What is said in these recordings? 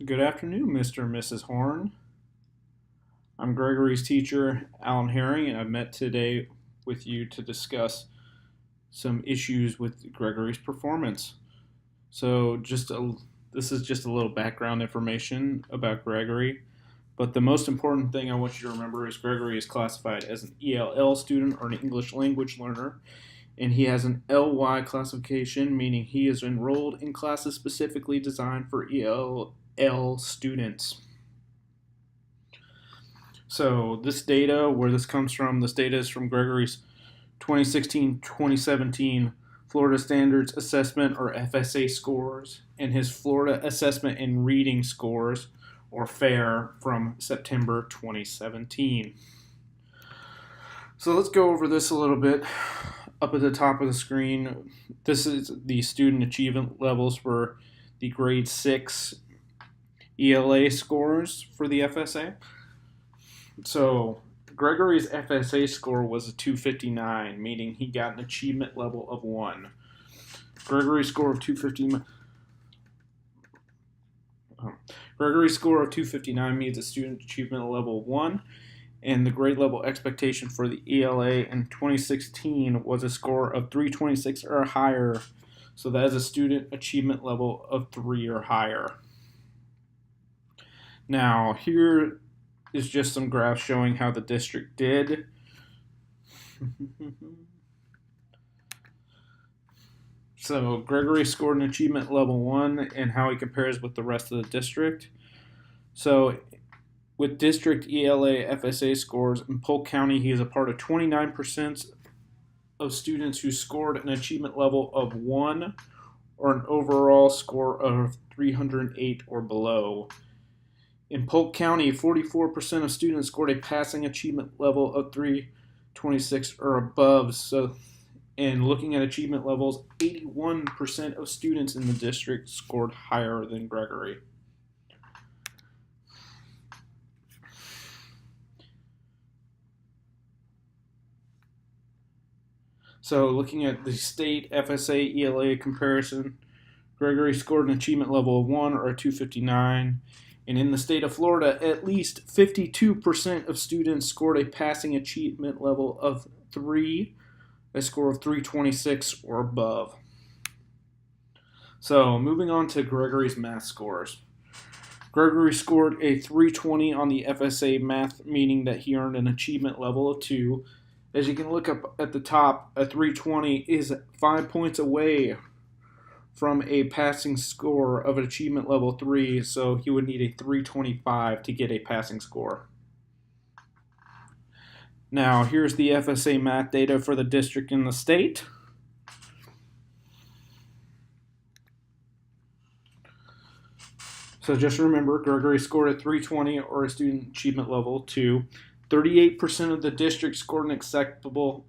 Good afternoon, Mr. and Mrs. Horn. I'm Gregory's teacher, Alan Herring, and I've met today with you to discuss some issues with Gregory's performance. So, this is just a little background information about Gregory. But the most important thing I want you to remember is Gregory is classified as an ELL student or an English language learner, and he has an LY classification, meaning he is enrolled in classes specifically designed for ELL students. So this data, where this comes from, this data is from Gregory's 2016-2017 Florida Standards Assessment or FSA scores and his Florida Assessment in Reading scores or FAIR from September 2017. So let's go over this a little bit. Up at the top of the screen, this is the student achievement levels for the grade 6 ELA scores for the FSA. So Gregory's FSA score was a 259, meaning he got an achievement level of 1. Gregory's score of 259 means a student achievement level of 1, and the grade level expectation for the ELA in 2016 was a score of 326 or higher, so that is a student achievement level of 3 or higher. Now, here is just some graphs showing how the district did. So Gregory scored an achievement level 1 and how he compares with the rest of the district. So with district ELA FSA scores in Polk County, he is a part of 29% of students who scored an achievement level of 1 or an overall score of 308 or below. In Polk County, 44% of students scored a passing achievement level of 326 or above. So, and looking at achievement levels, 81% of students in the district scored higher than Gregory. So, looking at the state FSA ELA comparison, Gregory scored an achievement level of 1 or a 259. And in the state of Florida, at least 52% of students scored a passing achievement level of 3, a score of 326 or above. So, moving on to Gregory's math scores. Gregory scored a 320 on the FSA math, meaning that he earned an achievement level of 2. As you can look up at the top, a 320 is 5 points away from a passing score of an achievement level 3, so he would need a 325 to get a passing score. Now, here's the FSA math data for the district and the state. So just remember, Gregory scored a 320 or a student achievement level 2. 38% of the district scored an acceptable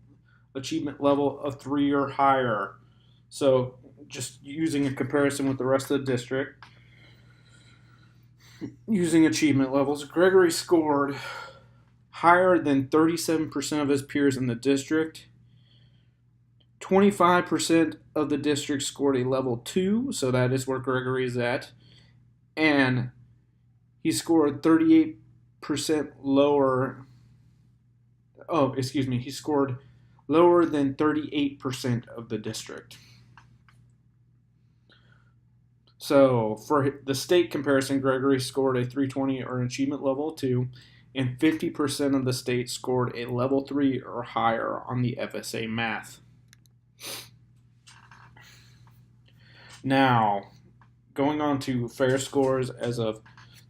achievement level of 3 or higher. So just using a comparison with the rest of the district, using achievement levels, Gregory scored higher than 37% of his peers in the district. 25% of the district scored a level 2, so that is where Gregory is at. And he scored 38% lower. He scored lower than 38% of the district. So for the state comparison, Gregory scored a 320 or an achievement level 2, and 50% of the state scored a level 3 or higher on the FSA math. Now, going on to FAIR scores as of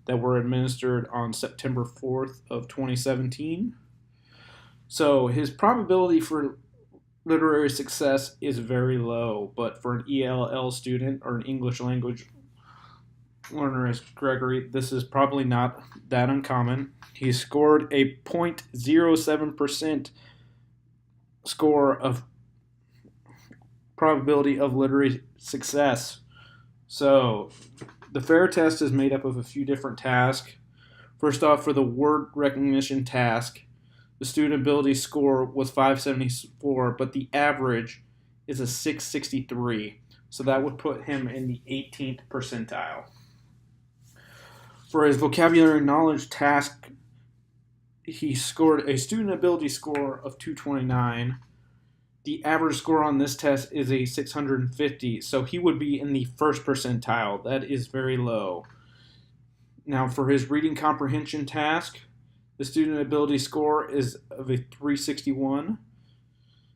that were administered on September 4th of 2017. So his probability for literary success is very low, but for an ELL student or an English language learner as Gregory, this is probably not that uncommon. He scored a 0.07% score of probability of literary success. So the FAIR test is made up of a few different tasks. First off, for the word recognition task, the student ability score was 574, but the average is a 663. So that would put him in the 18th percentile. For his vocabulary knowledge task, he scored a student ability score of 229. The average score on this test is a 650, so he would be in the first percentile. That is very low. Now, for his reading comprehension task, the student ability score is of a 361,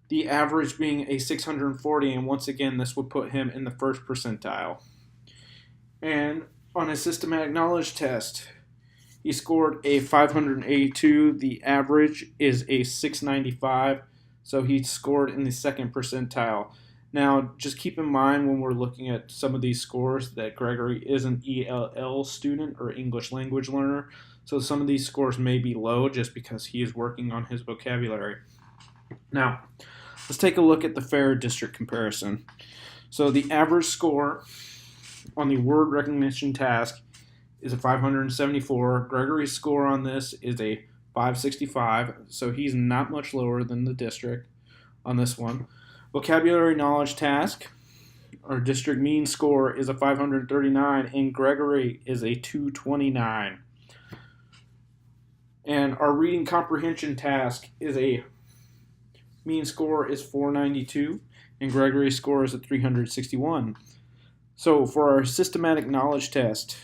the average being a 640, and once again, this would put him in the first percentile. And on his systematic knowledge test, he scored a 582. The average is a 695, so he scored in the second percentile. Now, just keep in mind when we're looking at some of these scores that Gregory is an ELL student or English language learner, so some of these scores may be low just because he is working on his vocabulary. Now, let's take a look at the fair district comparison. So the average score on the word recognition task is a 574. Gregory's score on this is a 565, so he's not much lower than the district on this one. Vocabulary knowledge task, our district mean score is a 539, and Gregory is a 229. And our reading comprehension task is a mean score is 492, and Gregory's score is a 361. So for our systematic knowledge test,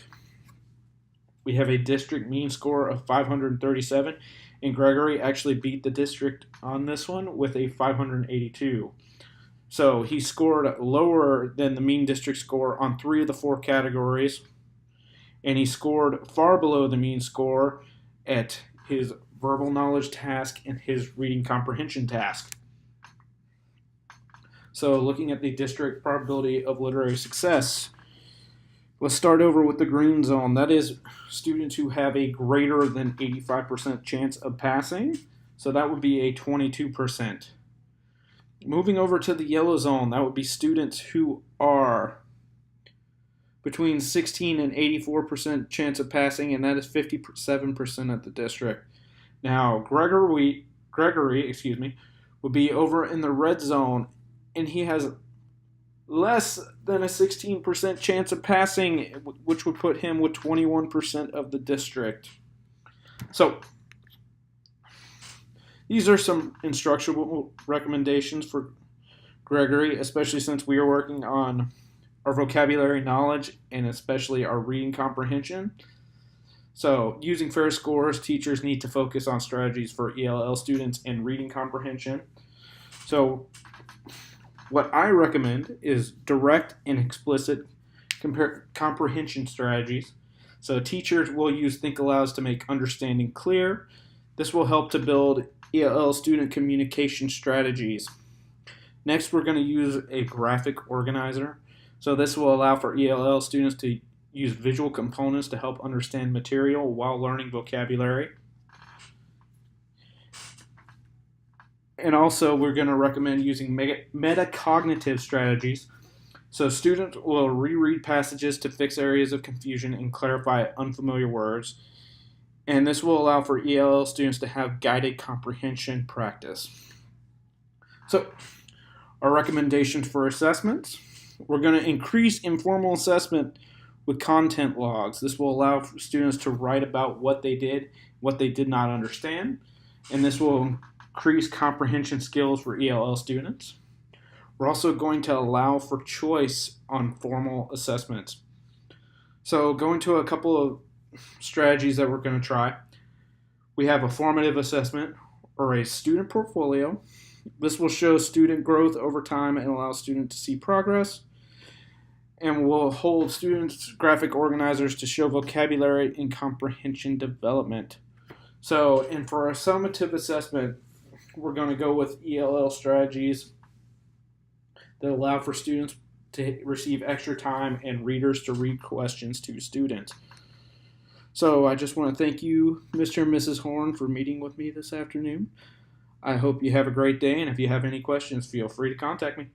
we have a district mean score of 537, and Gregory actually beat the district on this one with a 582. So he scored lower than the mean district score on 3 of the 4 categories, and he scored far below the mean score at his verbal knowledge task and his reading comprehension task. So looking at the district probability of literary success, let's start over with the green zone. That is students who have a greater than 85% chance of passing. So that would be a 22%. Moving over to the yellow zone, that would be students who are between 16 and 84% chance of passing, and that is 57% at the district. Now, Gregory, would be over in the red zone, and he has less than a 16% chance of passing, which would put him with 21% of the district. So, these are some instructional recommendations for Gregory, especially since we are working on our vocabulary knowledge and especially our reading comprehension. So, using fair scores, teachers need to focus on strategies for ELL students and reading comprehension. So, what I recommend is direct and explicit comprehension strategies. So, teachers will use Think Alouds to make understanding clear. This will help to build ELL student communication strategies. Next, we're going to use a graphic organizer. So this will allow for ELL students to use visual components to help understand material while learning vocabulary. And also, we're going to recommend using metacognitive strategies. So students will reread passages to fix areas of confusion and clarify unfamiliar words. And this will allow for ELL students to have guided comprehension practice. So, our recommendations for assessments. We're going to increase informal assessment with content logs. This will allow for students to write about what they did not understand, and this will increase comprehension skills for ELL students. We're also going to allow for choice on formal assessments. So, going to a couple of strategies that we're going to try. We have a formative assessment or a student portfolio. This will show student growth over time and allow students to see progress. And we'll hold students graphic organizers to show vocabulary and comprehension development. So, and for our summative assessment, we're going to go with ELL strategies that allow for students to receive extra time and readers to read questions to students. So I just want to thank you, Mr. and Mrs. Horn, for meeting with me this afternoon. I hope you have a great day, and if you have any questions, feel free to contact me.